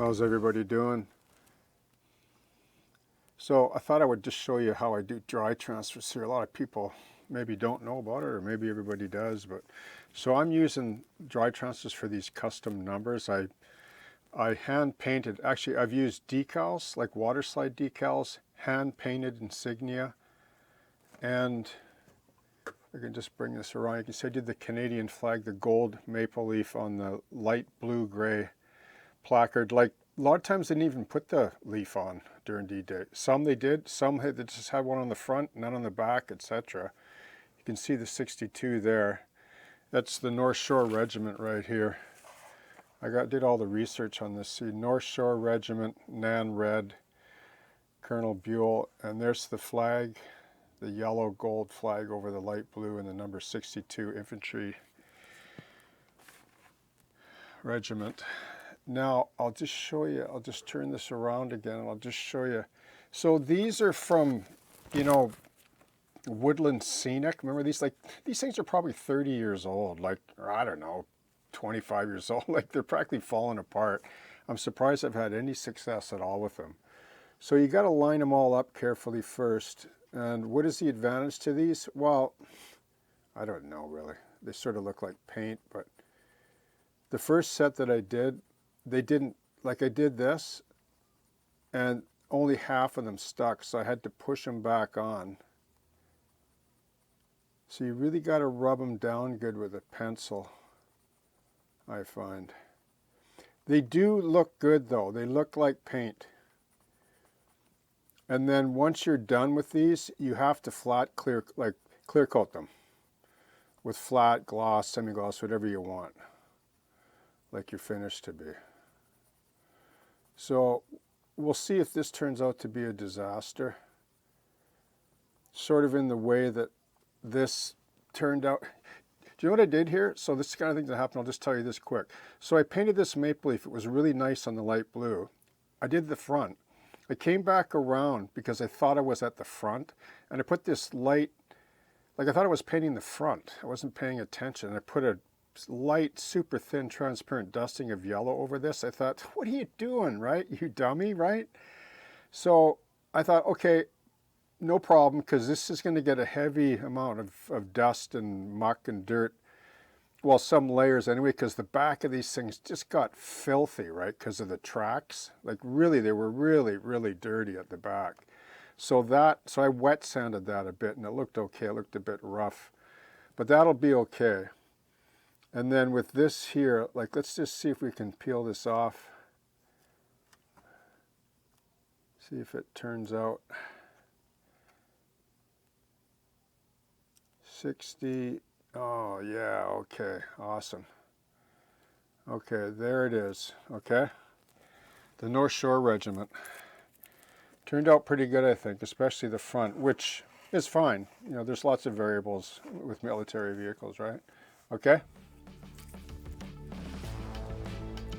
How's everybody doing? So I thought I would just show you how I do dry transfers here. A lot of people maybe don't know about it, or maybe everybody does. But so I'm using dry transfers for these custom numbers. I hand painted, actually I've used decals, like water slide decals, hand painted insignia, and I can just bring this around. You can see I did the Canadian flag, the gold maple leaf on the light blue gray placard. Like a lot of times they didn't even put the leaf on during D-Day. Some they did, some they just had one on the front, none on the back, etc. You can see the 62 there. That's the North Shore Regiment right here. I did all the research on this. See, North Shore Regiment, Nan Red, Colonel Buell, and there's the flag, the yellow gold flag over the light blue, and the number 62 Infantry Regiment. Now I'll just show you, I'll just turn this around again and I'll just show you. So these are from, Woodland Scenic. Remember these? Like, these things are probably 30 years old, like, or I don't know, 25 years old. Like, they're practically falling apart. I'm surprised I've had any success at all with them. So you got to line them all up carefully first. And what is the advantage to these? Well, I don't know really. They sort of look like paint, but the first set that I did, they didn't, like I did this, and only half of them stuck, so I had to push them back on. So you really got to rub them down good with a pencil, I find. They do look good though. They look like paint. And then once you're done with these, you have to clear coat them with flat, gloss, semi-gloss, whatever you want, like your finish to be. So we'll see if this turns out to be a disaster, sort of in the way that this turned out. Do you know what I did here? So this is the kind of thing that happened. I'll just tell you this quick. So I painted this maple leaf. It was really nice on the light blue. I did the front. I came back around because I thought I was at the front, and I put this light, like I thought I was painting the front. I wasn't paying attention. I put a light, super thin, transparent dusting of yellow over this. I thought, what are you doing, right? You dummy, right? So I thought, okay, no problem, because this is going to get a heavy amount of dust and muck and dirt. Well, some layers anyway, because the back of these things just got filthy, right, because of the tracks. Like really, they were really, really dirty at the back. So I wet sanded that a bit, and it looked okay. It looked a bit rough, but that'll be okay. And then with this here, like, let's just see if we can peel this off. See if it turns out. 60. Oh, yeah, okay, awesome. Okay, there it is, okay? The North Shore Regiment. Turned out pretty good, I think, especially the front, which is fine. You know, there's lots of variables with military vehicles, right? Okay?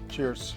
Cheers.